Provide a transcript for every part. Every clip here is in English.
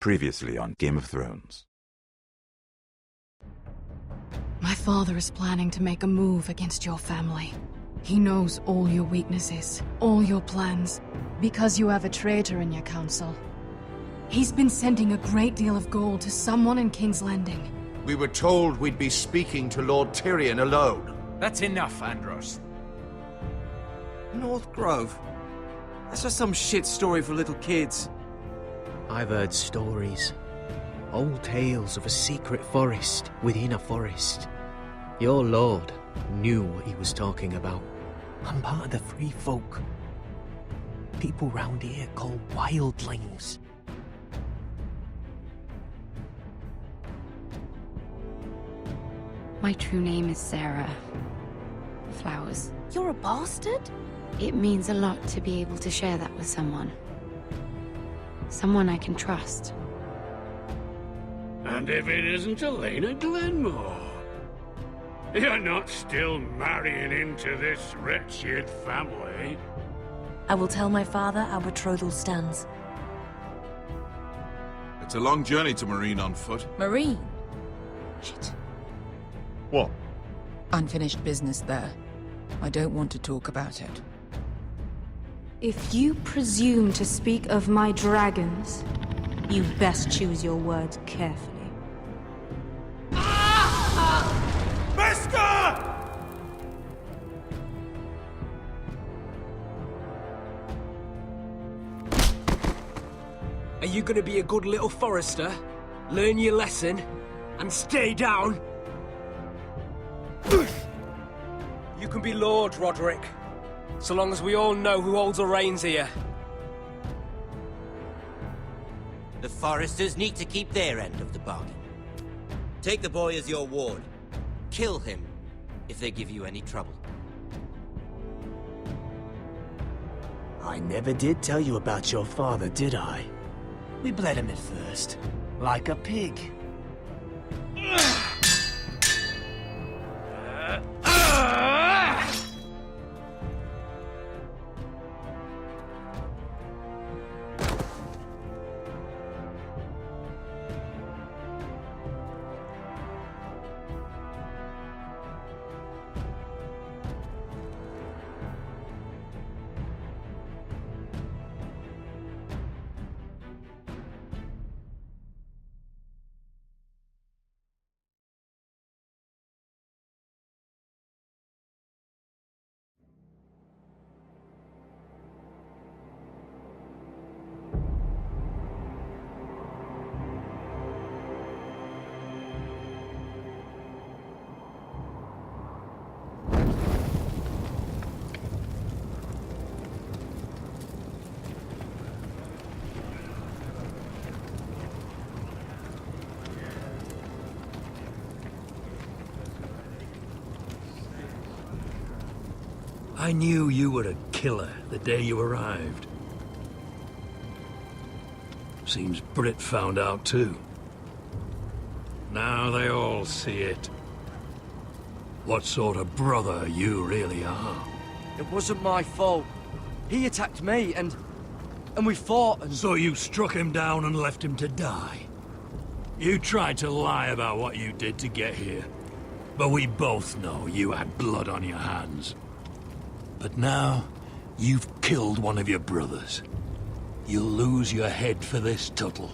Previously on Game of Thrones. My father is planning to make a move against your family. He knows all your weaknesses, all your plans, because you have a traitor in your council. He's been sending a great deal of gold to someone in King's Landing. We were told we'd be speaking to Lord Tyrion alone. That's enough, Andros. North Grove? That's just some shit story for little kids. I've heard stories. Old tales of a secret forest within a forest. Your lord knew what he was talking about. I'm part of the free folk. People round here called wildlings. My true name is Sarah Flowers. You're a bastard? It means a lot to be able to share that with someone. Someone I can trust. And if it isn't Elena Glenmore? You're not still marrying into this wretched family? I will tell my father our betrothal stands. It's a long journey to Marine on foot. Marine? Shit. What? Unfinished business there. I don't want to talk about it. If you presume to speak of my dragons, You best choose your words carefully. Are you gonna be a good little forester? Learn your lesson? And stay down? You can be Lord, Roderick. So long as we all know who holds the reins here. The Foresters need to keep their end of the bargain. Take the boy as your ward. Kill him if they give you any trouble. I never did tell you about your father, did I? We bled him at first, like a pig. I knew you were a killer the day you arrived. Seems Brit found out too. Now they all see it. What sort of brother you really are. It wasn't my fault. He attacked me, and we fought, and... So you struck him down and left him to die. You tried to lie about what you did to get here. But we both know you had blood on your hands. But now, you've killed one of your brothers. You'll lose your head for this, Tuttle.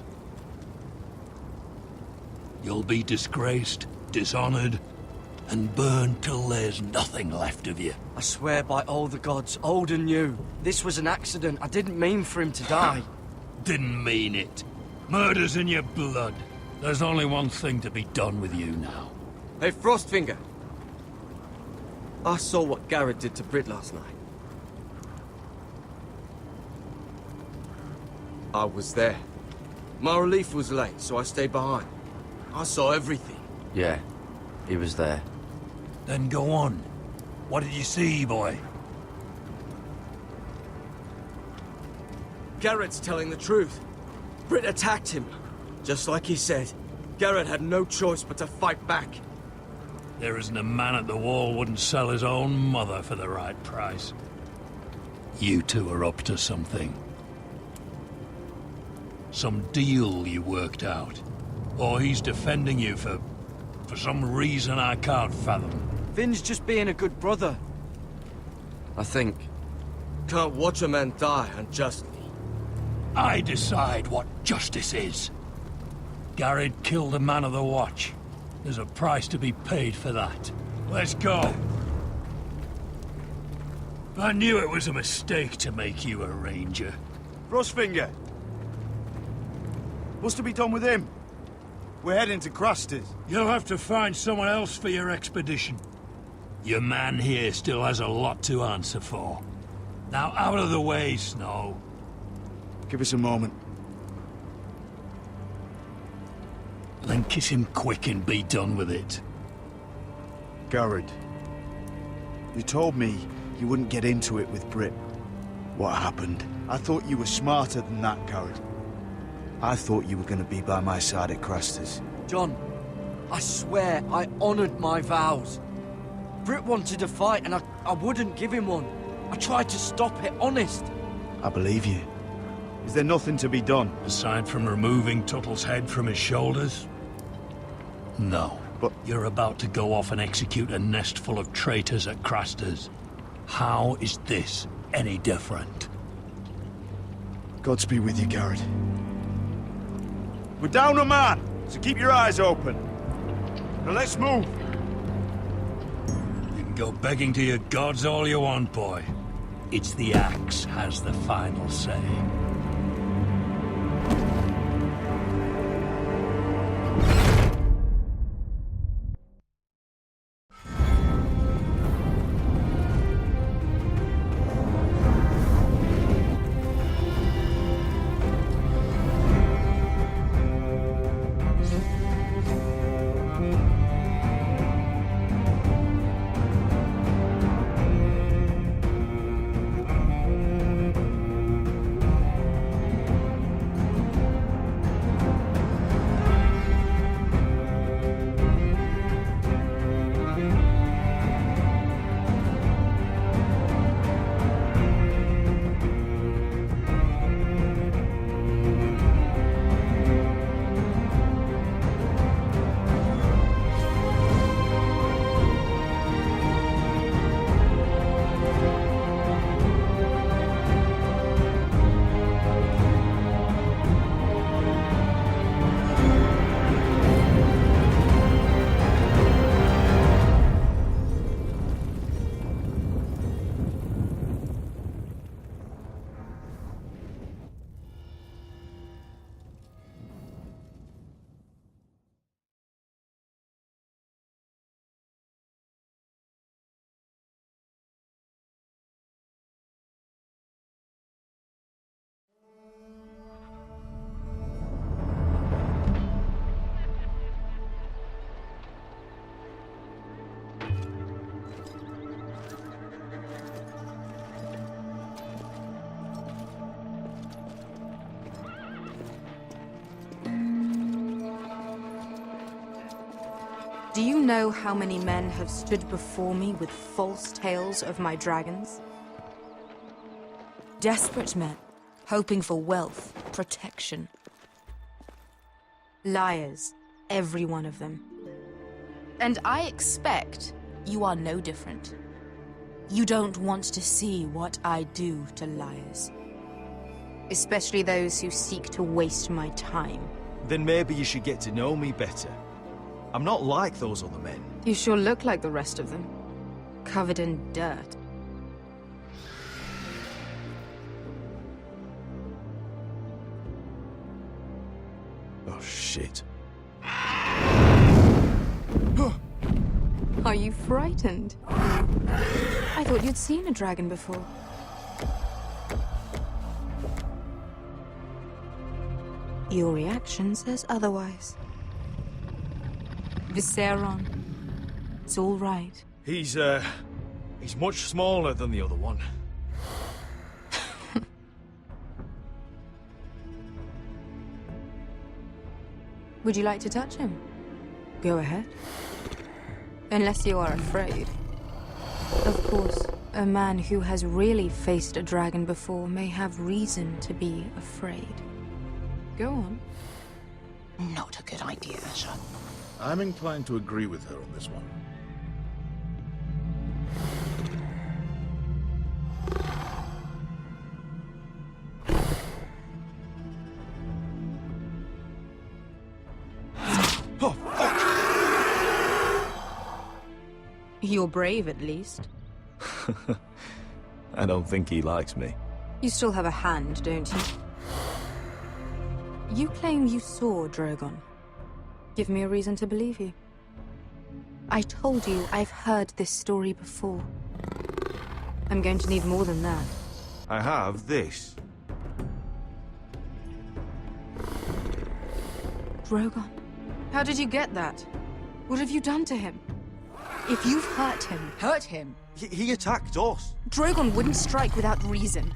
You'll be disgraced, dishonored, and burned till there's nothing left of you. I swear by all the gods, old and new, this was an accident. I didn't mean for him to die. Didn't mean it. Murder's in your blood. There's only one thing to be done with you now. Hey, Frostfinger. I saw what Garrett did to Brit last night. I was there. My relief was late, so I stayed behind. I saw everything. Yeah, he was there. Then go on. What did you see, boy? Garrett's telling the truth. Brit attacked him. Just like he said. Garrett had no choice but to fight back. There isn't a man at the wall wouldn't sell his own mother for the right price. You two are up to something. Some deal you worked out? Or he's defending you for some reason I can't fathom? Finn's just being a good brother. I think... Can't watch a man die unjustly. I decide what justice is. Garrett killed a man of the Watch. There's a price to be paid for that. Let's go. I knew it was a mistake to make you a ranger. Frostfinger! What's to be done with him? We're heading to Cruster's. You'll have to find someone else for your expedition. Your man here still has a lot to answer for. Now out of the way, Snow. Give us a moment. Then kiss him quick and be done with it. Garrett, you told me you wouldn't get into it with Brit. What happened? I thought you were smarter than that, Garrett. I thought you were going to be by my side at Cruster's. John, I swear I honored my vows. Brit wanted to fight and I wouldn't give him one. I tried to stop it, honest. I believe you. Is there nothing to be done? Aside from removing Tuttle's head from his shoulders? No. But you're about to go off and execute a nest full of traitors at Craster's. How is this any different? Godspeed with you, Garrett. We're down a man, so keep your eyes open. Now let's move. You can go begging to your gods all you want, boy. It's the axe has the final say. Do you know how many men have stood before me with false tales of my dragons? Desperate men, hoping for wealth, protection. Liars, every one of them. And I expect you are no different. You don't want to see what I do to liars. Especially those who seek to waste my time. Then maybe you should get to know me better. I'm not like those other men. You sure look like the rest of them. Covered in dirt. Oh, shit. Are you frightened? I thought you'd seen a dragon before. Your reaction says otherwise. Viseron. It's all right. He's much smaller than the other one. Would you like to touch him? Go ahead. Unless you are afraid. Of course, a man who has really faced a dragon before may have reason to be afraid. Go on. Not a good idea, Asher. I'm inclined to agree with her on this one. Oh, fuck! You're brave, at least. I don't think he likes me. You still have a hand, don't you? You claim you saw Drogon. Give me a reason to believe you. I told you I've heard this story before. I'm going to need more than that. I have this. Drogon? How did you get that? What have you done to him? If you've hurt him... Hurt him? He attacked us. Drogon wouldn't strike without reason.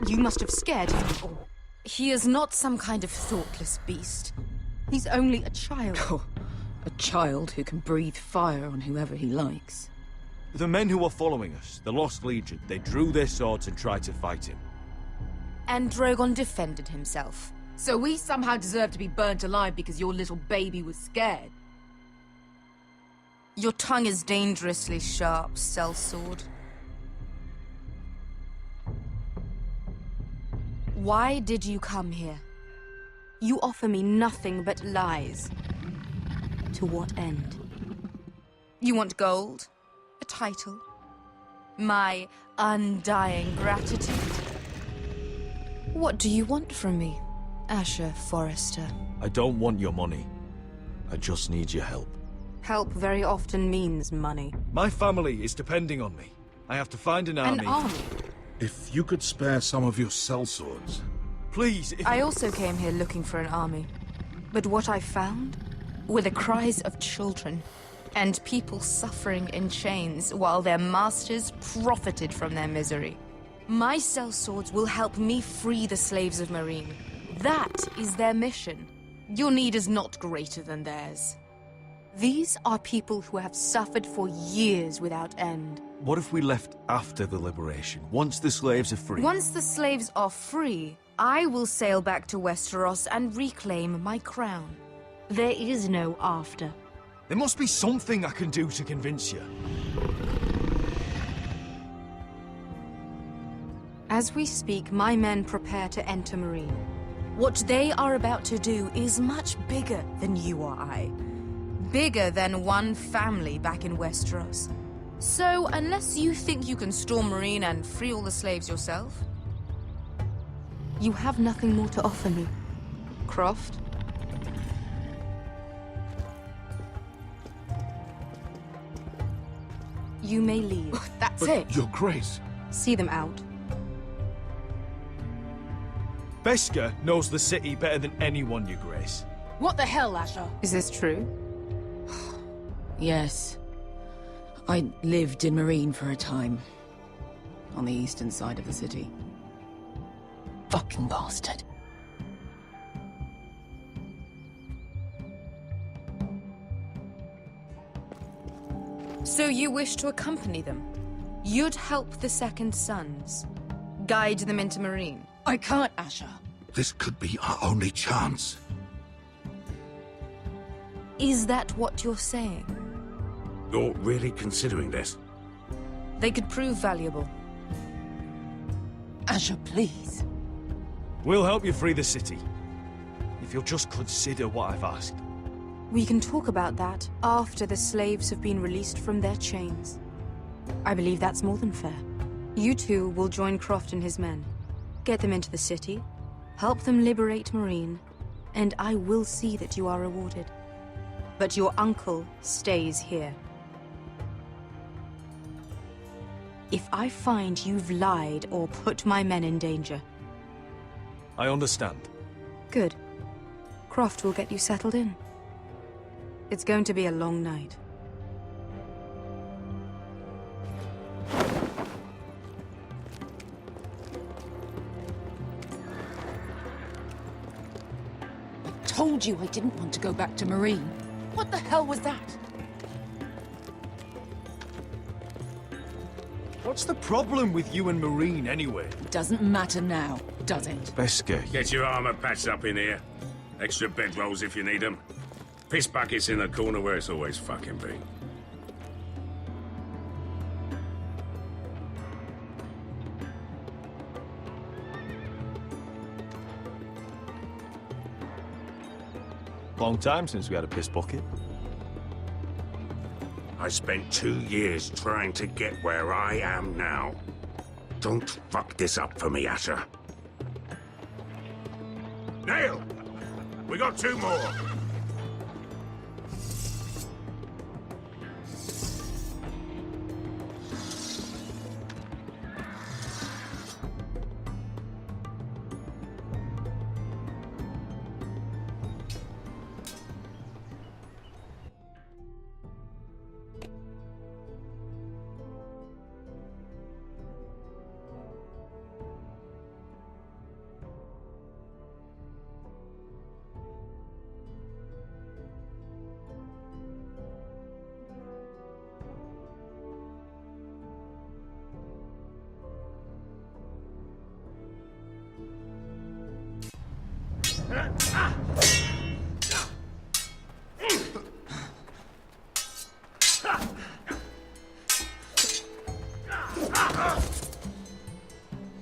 You must have scared him, or... He is not some kind of thoughtless beast. He's only a child. Oh, a child who can breathe fire on whoever he likes. The men who were following us, the Lost Legion, they drew their swords and tried to fight him. And Drogon defended himself. So we somehow deserve to be burnt alive because your little baby was scared? Your tongue is dangerously sharp, sellsword. Why did you come here? You offer me nothing but lies. To what end? You want gold? A title? My undying gratitude? What do you want from me, Asher Forrester? I don't want your money. I just need your help. Help very often means money. My family is depending on me. I have to find an army. An army? If you could spare some of your sellswords. Please, I also came here looking for an army. But what I found were the cries of children and people suffering in chains while their masters profited from their misery. My sellswords will help me free the slaves of Meereen. That is their mission. Your need is not greater than theirs. These are people who have suffered for years without end. What if we left after the liberation, once the slaves are free? Once the slaves are free, I will sail back to Westeros and reclaim my crown. There is no after. There must be something I can do to convince you. As we speak, my men prepare to enter Meereen. What they are about to do is much bigger than you or I. Bigger than one family back in Westeros. So, unless you think you can storm Meereen and free all the slaves yourself, you have nothing more to offer me, Croft. You may leave. That's But it. Your Grace. See them out. Beskar knows the city better than anyone, Your Grace. What the hell, Asher? Is this true? Yes. I lived in Meereen for a time. On the eastern side of the city. Fucking bastard. So you wish to accompany them? You'd help the Second Sons? Guide them into Meereen? I can't, Asher. This could be our only chance. Is that what you're saying? You're really considering this? They could prove valuable. Asher, please. We'll help you free the city. If you'll just consider what I've asked. We can talk about that after the slaves have been released from their chains. I believe that's more than fair. You two will join Croft and his men. Get them into the city, help them liberate Meereen, and I will see that you are rewarded. But your uncle stays here. If I find you've lied or put my men in danger... I understand. Good. Croft will get you settled in. It's going to be a long night. I told you I didn't want to go back to Meereen. What the hell was that? What's the problem with you and Meereen, anyway? It doesn't matter now, does it? Beskar, Get your armor patched up in here. Extra bedrolls if you need them. Piss buckets in the corner where it's always fucking been. Long time since we had a piss bucket. I spent 2 years trying to get where I am now. Don't fuck this up for me, Asher. Nail! We got 2 more!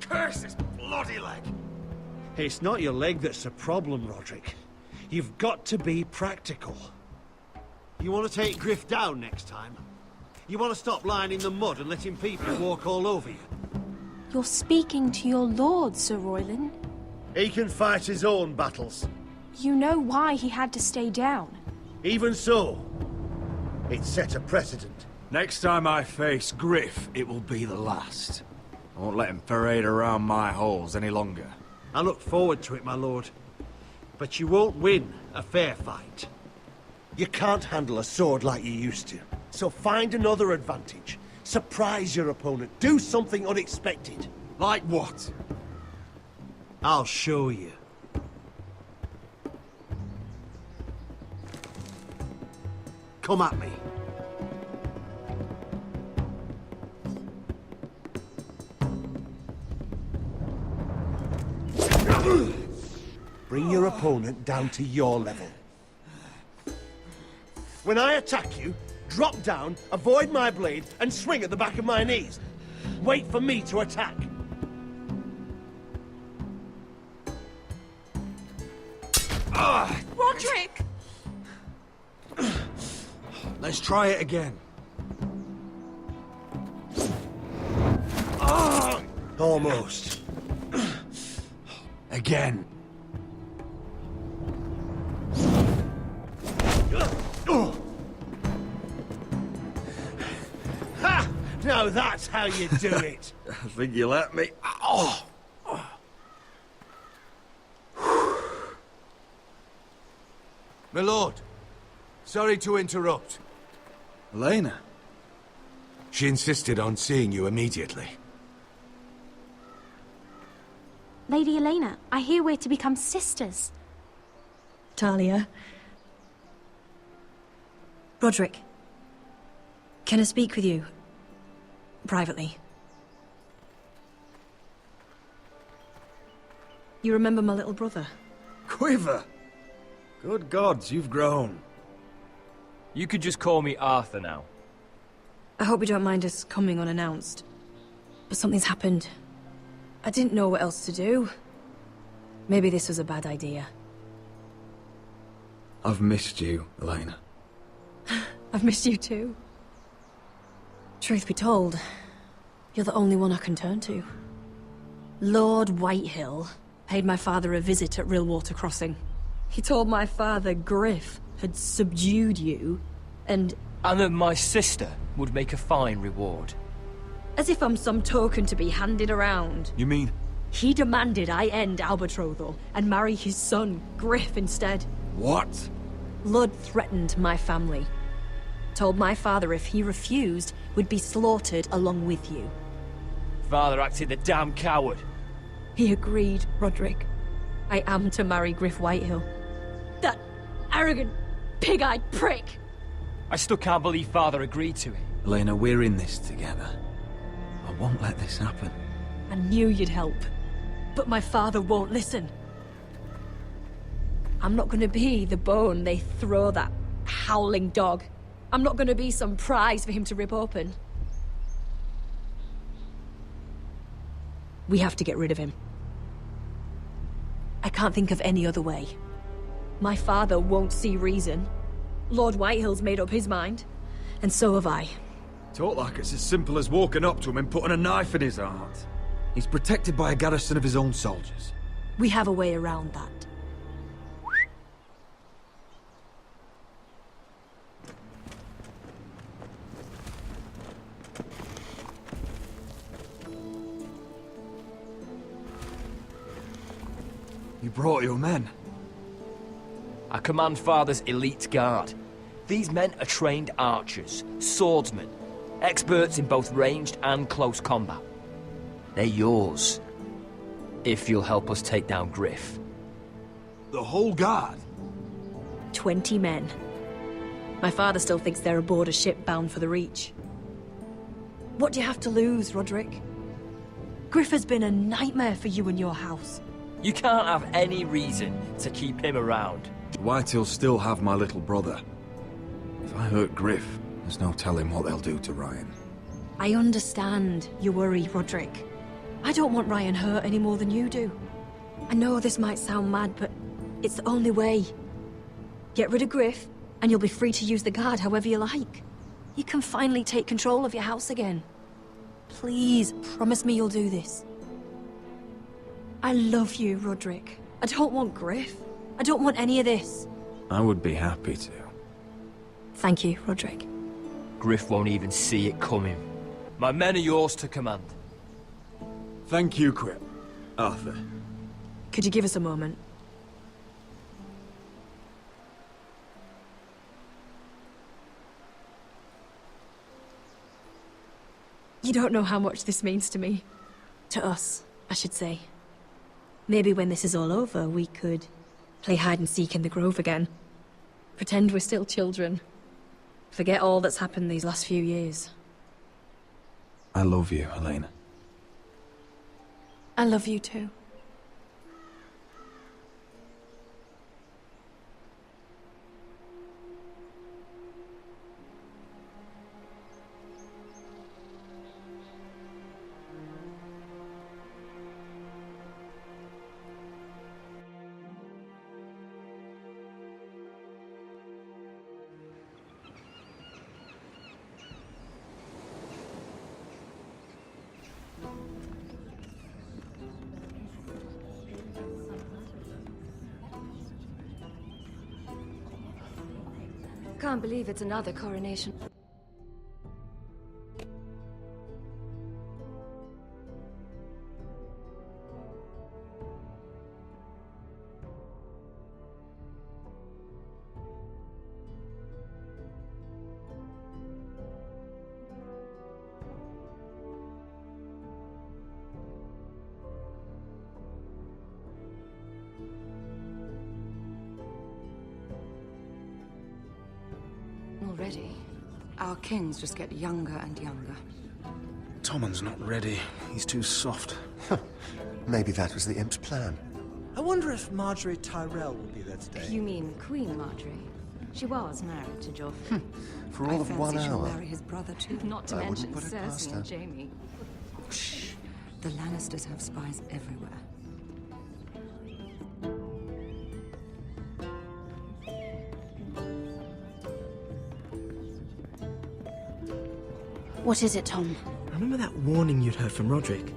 Curse this bloody leg! It's not your leg that's the problem, Roderick. You've got to be practical. You want to take Griff down next time? You want to stop lying in the mud and letting people walk all over you? You're speaking to your lord, Sir Royland. He can fight his own battles. You know why he had to stay down. Even so, it set a precedent. Next time I face Griff, it will be the last. I won't let him parade around my halls any longer. I look forward to it, my lord. But you won't win a fair fight. You can't handle a sword like you used to. So find another advantage. Surprise your opponent. Do something unexpected. Like what? I'll show you. Come at me. Bring your opponent down to your level. When I attack you, drop down, avoid my blade, and swing at the back of my knees. Wait for me to attack. Roderick! Let's try it again. Almost. Again. Ha! Now that's how you do it. I think you let me. Oh! My lord, sorry to interrupt. Elena? She insisted on seeing you immediately. Lady Elena, I hear we're to become sisters. Talia. Roderick. Can I speak with you? Privately. You remember my little brother? Quiver! Good gods, you've grown. You could just call me Arthur now. I hope you don't mind us coming unannounced. But something's happened. I didn't know what else to do. Maybe this was a bad idea. I've missed you, Elena. I've missed you too. Truth be told, you're the only one I can turn to. Lord Whitehill paid my father a visit at Rillwater Crossing. He told my father Griff had subdued you, and that my sister would make a fine reward. as if I'm some token to be handed around. You mean? He demanded I end our betrothal and marry his son, Griff, instead. What? Lud threatened my family. Told my father if he refused, we'd be slaughtered along with you. Father acted the damn coward. He agreed, Roderick. I am to marry Griff Whitehill. That arrogant, pig-eyed prick! I still can't believe Father agreed to it. Elena, we're in this together. I won't let this happen. I knew you'd help. But my father won't listen. I'm not gonna be the bone they throw that howling dog. I'm not gonna be some prize for him to rip open. We have to get rid of him. I can't think of any other way. My father won't see reason. Lord Whitehill's made up his mind. And so have I. Talk like it's as simple as walking up to him and putting a knife in his heart. He's protected by a garrison of his own soldiers. We have a way around that. You brought your men. I command Father's elite guard. These men are trained archers, swordsmen, experts in both ranged and close combat. They're yours, if you'll help us take down Griff. The whole guard? 20 men. My father still thinks they're aboard a ship bound for the Reach. What do you have to lose, Roderick? Griff has been a nightmare for you and your house. You can't have any reason to keep him around. Whitehills still have my little brother. If I hurt Griff, there's no telling what they'll do to Ryan. I understand your worry, Roderick. I don't want Ryan hurt any more than you do. I know this might sound mad, but it's the only way. Get rid of Griff, and you'll be free to use the guard however you like. You can finally take control of your house again. Please, promise me you'll do this. I love you, Roderick. I don't want Griff. I don't want any of this. I would be happy to. Thank you, Roderick. Griff won't even see it coming. My men are yours to command. Thank you, Quip. Arthur. Could you give us a moment? You don't know how much this means to me. To us, I should say. Maybe when this is all over, we could play hide and seek in the Grove again. Pretend we're still children. Forget all that's happened these last few years. I love you, Helena. I love you too. Can't believe it's another coronation. Already, our kings just get younger and younger. Tommen's not ready. He's too soft. Maybe that was the imp's plan. I wonder if Marjorie Tyrell will be there today. You mean Queen Marjorie? She was married to Joffrey. For all of 1 I fancy she'll hour. marry his brother too. Not to I mention wouldn't put it past Cersei her. and Jaime. Shh. The Lannisters have spies everywhere. What is it, Tom? Remember that warning you'd heard from Roderick?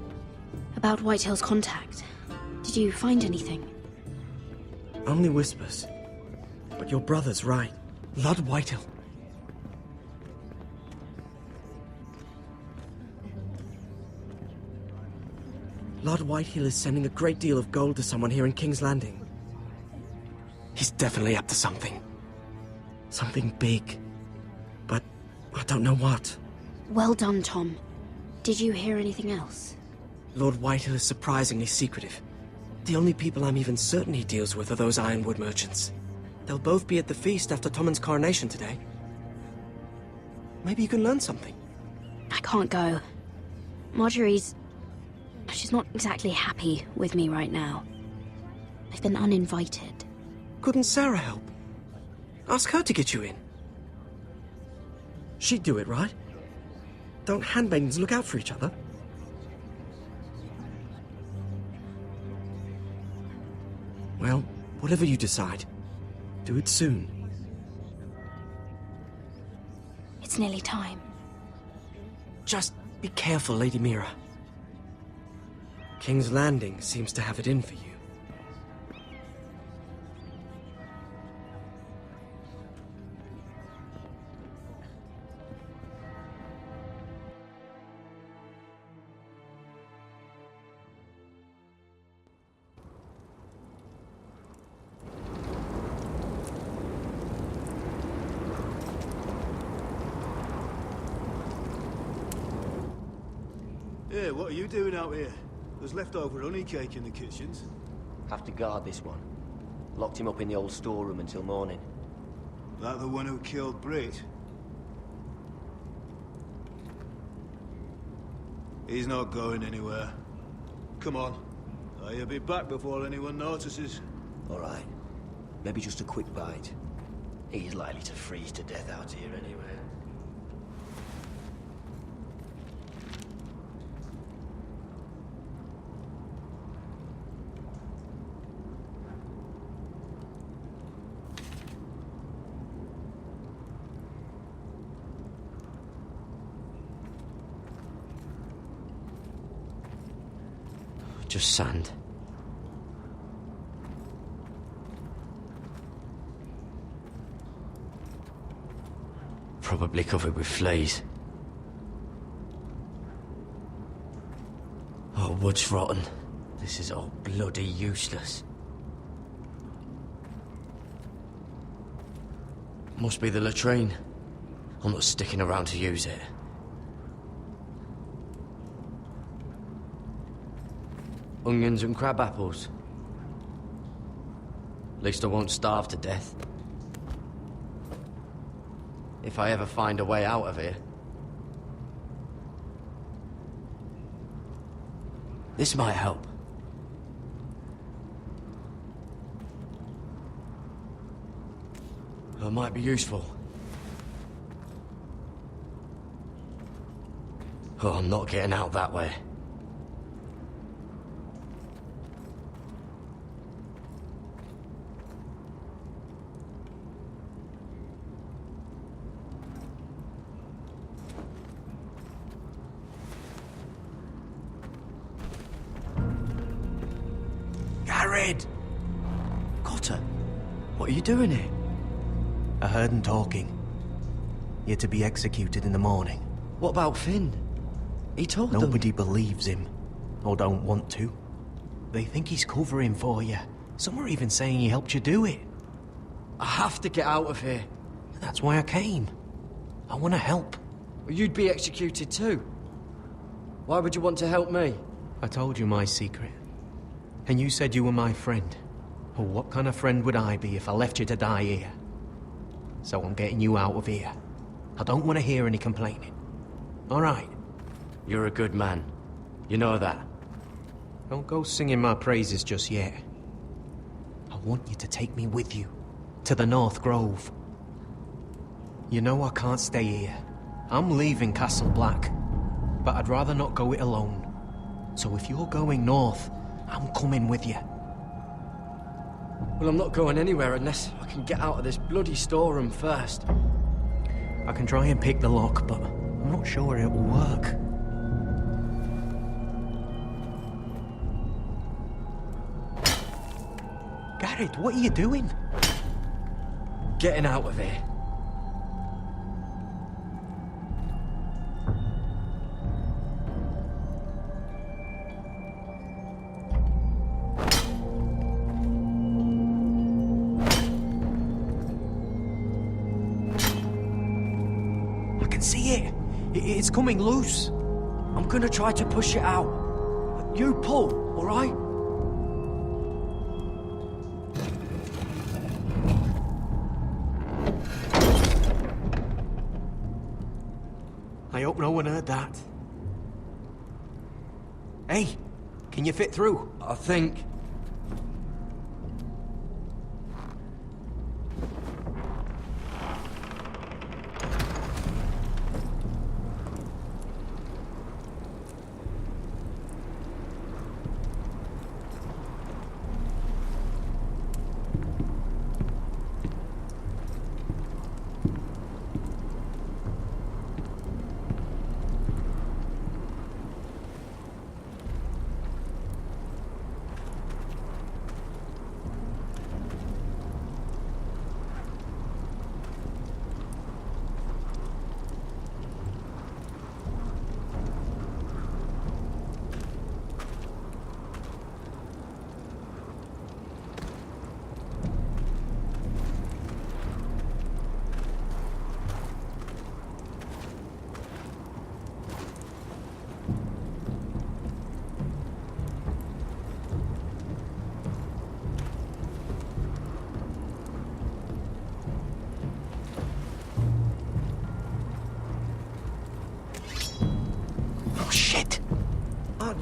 About Whitehill's contact. Did you find anything? Only whispers. But your brother's right. Lord Whitehill. Lord Whitehill is sending a great deal of gold to someone here in King's Landing. He's definitely up to something. Something big. But I don't know what. Well done, Tom. Did you hear anything else? Lord Whitehill is surprisingly secretive. The only people I'm even certain he deals with are those ironwood merchants. They'll both be at the feast after Tommen's coronation today. Maybe you can learn something. I can't go. Marjorie's... she's not exactly happy with me right now. I've been uninvited. Couldn't Sarah help? Ask her to get you in. She'd do it, right? Don't handmaidens look out for each other? Well, whatever you decide, do it soon. It's nearly time. Just be careful, Lady Mira. King's Landing seems to have it in for you. Hey, what are you doing out here? There's leftover honey cake in the kitchens. Have to guard this one. Locked him up in the old storeroom until morning. That the one who killed Brit? He's not going anywhere. Come on. He'll be back before anyone notices. All right. Maybe just a quick bite. He's likely to freeze to death out here anyway. Just sand. Probably covered with fleas. Oh, wood's rotten. This is all bloody useless. Must be the latrine. I'm not sticking around to use it. Onions and crab apples. At least I won't starve to death. If I ever find a way out of here. This might help. It might be useful. Oh, I'm not getting out that way. Cotter, what are you doing here? I heard him talking. You're to be executed in the morning. What about Finn? He told them. Nobody believes him, or don't want to. They think he's covering for you. Some are even saying he helped you do it. I have to get out of here. That's why I came. I want to help. You'd be executed too. Why would you want to help me? I told you my secret. And you said you were my friend. Well, what kind of friend would I be if I left you to die here? So I'm getting you out of here. I don't want to hear any complaining. All right? You're a good man. You know that. Don't go singing my praises just yet. I want you to take me with you. To the North Grove. You know I can't stay here. I'm leaving Castle Black. But I'd rather not go it alone. So if you're going north, I'm coming with you. Well, I'm not going anywhere unless I can get out of this bloody storeroom first. I can try and pick the lock, but I'm not sure it will work. Garrett, what are you doing? Getting out of here. It's coming loose. I'm gonna try to push it out. You pull, all right? I hope no one heard that. Hey, can you fit through? I think.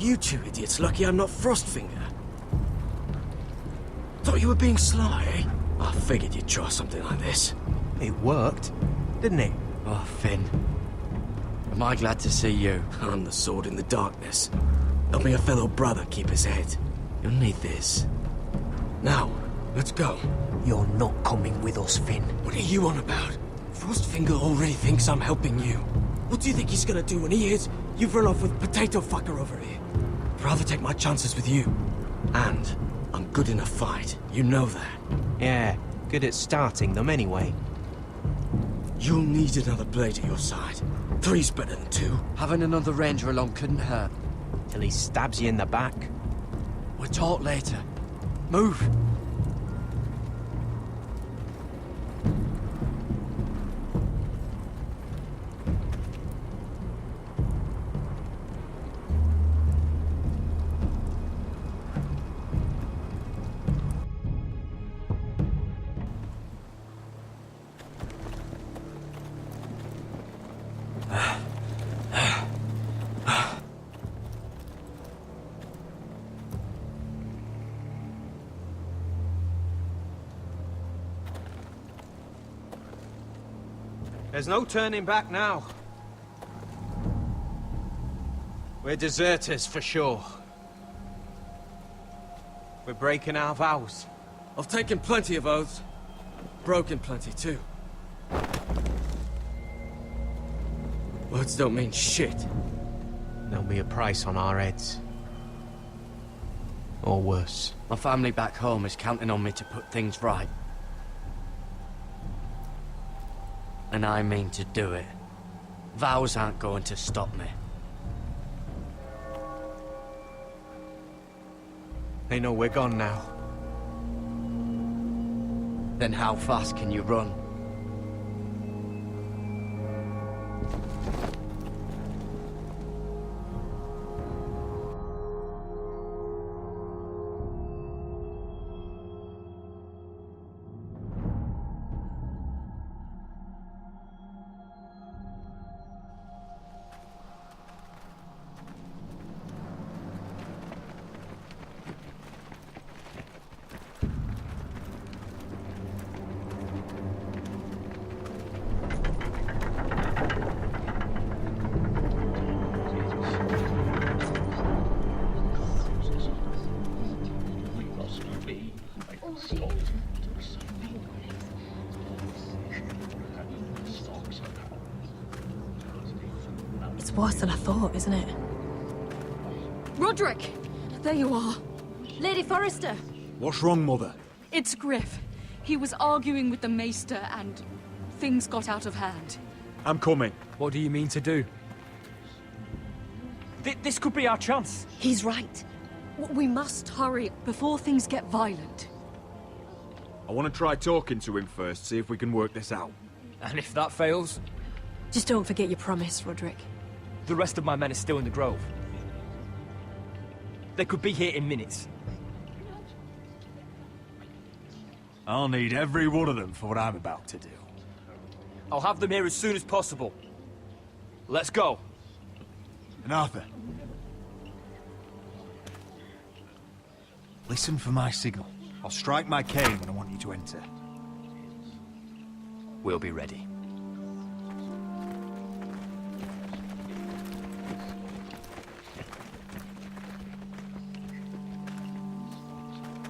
You two idiots lucky I'm not Frostfinger. Thought you were being sly, eh? I figured you'd try something like this. It worked, didn't it? Oh, Finn. Am I glad to see you? I'm the sword in the darkness. Helping a fellow brother keep his head. You'll need this. Now, let's go. You're not coming with us, Finn. What are you on about? Frostfinger already thinks I'm helping you. What do you think he's gonna do when he hears you've run off with Potato Fucker over here? I'd rather take my chances with you. And I'm good in a fight. You know that. Yeah, good at starting them anyway. You'll need another blade at your side. 3's better than 2. Having another ranger along couldn't hurt. Till he stabs you in the back. We'll talk later. Move. There's no turning back now. We're deserters for sure. We're breaking our vows. I've taken plenty of oaths. Broken plenty too. Words don't mean shit. There'll be a price on our heads. Or worse. My family back home is counting on me to put things right. And I mean to do it. Vows aren't going to stop me. They know we're gone now. Then how fast can you run? It's worse than I thought, isn't it? Roderick! There you are. Lady Forrester! What's wrong, Mother? It's Griff. He was arguing with the Maester and things got out of hand. I'm coming. What do you mean to do? This could be our chance. He's right. We must hurry before things get violent. I want to try talking to him first, see if we can work this out. And if that fails? Just don't forget your promise, Roderick. The rest of my men are still in the grove. They could be here in minutes. I'll need every one of them for what I'm about to do. I'll have them here as soon as possible. Let's go. And Arthur, listen for my signal. I'll strike my cane when I want you to enter. We'll be ready.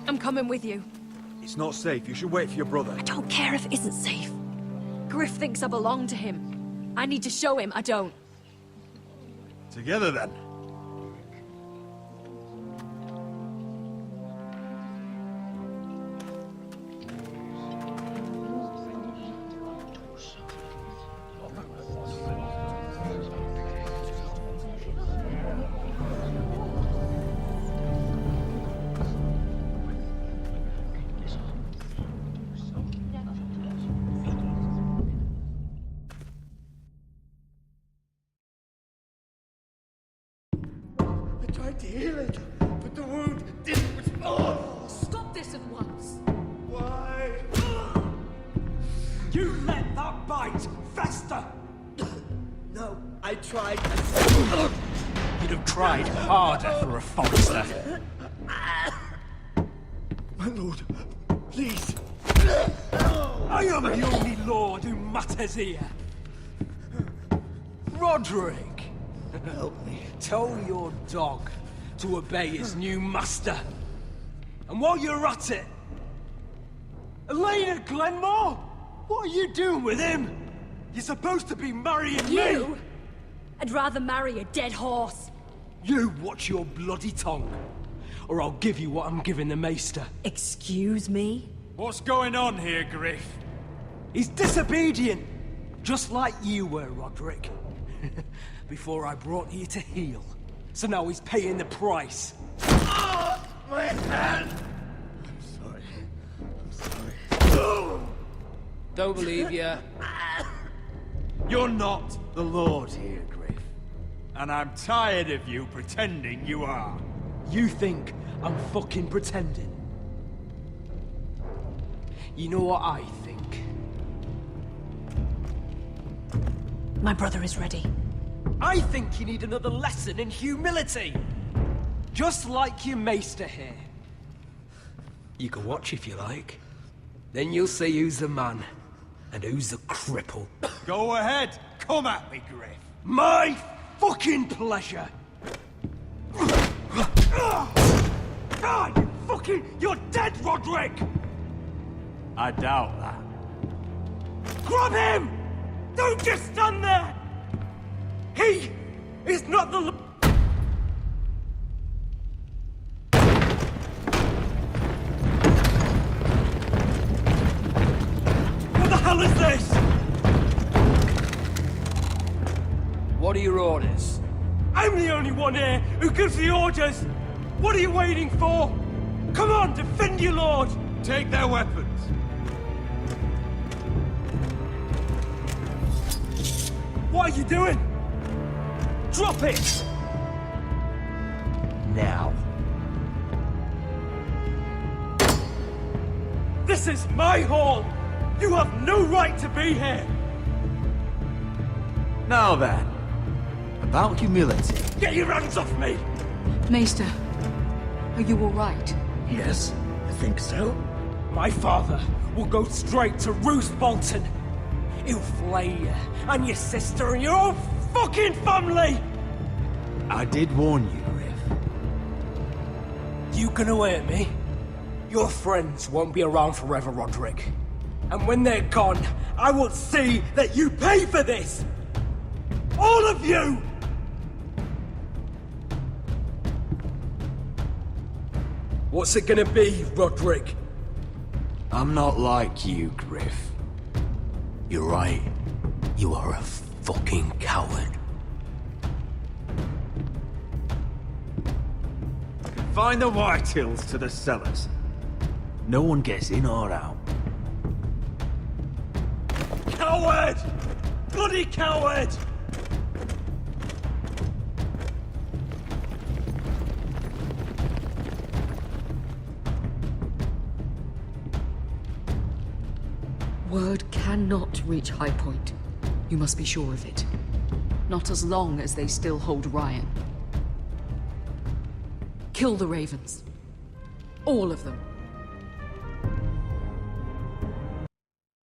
I'm coming with you. It's not safe. You should wait for your brother. I don't care if it isn't safe. Griff thinks I belong to him. I need to show him I don't. Together, then. To heal it, but the wound didn't respond. Stop this at once. Why? You let that bite fester! No, I tried. You'd have tried harder for a Forester. My lord, please. I am the only lord who matters here. Roderick! Help me. Tell your dog to obey his new master. And while you're at it... Elena Glenmore? What are you doing with him? You're supposed to be marrying me! I'd rather marry a dead horse. You watch your bloody tongue, or I'll give you what I'm giving the Maester. Excuse me? What's going on here, Griff? He's disobedient, just like you were, Roderick. Before I brought you to heel. So now he's paying the price. Oh, my hand! I'm sorry. Don't believe you. You're not the Lord here, Griff. And I'm tired of you pretending you are. You think I'm fucking pretending? You know what I think? My brother is ready. I think you need another lesson in humility. Just like your maester here. You can watch if you like. Then you'll see who's the man and who's the cripple. Go ahead. Come at me, Griff. My fucking pleasure. You're dead, Roderick! I doubt that. Grab him! Don't just stand there! He is not the... What the hell is this? What are your orders? I'm the only one here who gives the orders! What are you waiting for? Come on, defend your lord! Take their weapons. What are you doing? Drop it! Now. This is my hall! You have no right to be here! Now then, about humility. Get your hands off me! Maester, are you all right? Yes, I think so. My father will go straight to Roose Bolton. He'll flay you, and your sister, and your whole fucking family! I did warn you, Griff. You gonna hurt me? Your friends won't be around forever, Roderick. And when they're gone, I will see that you pay for this! All of you! What's it gonna be, Roderick? I'm not like you, Griff. You're right. You are a fucking coward. Find the Whitehills to the cellars. No one gets in or out. Coward! Bloody coward! Word cannot reach High Point. You must be sure of it. Not as long as they still hold Ryan. Kill the Ravens. All of them.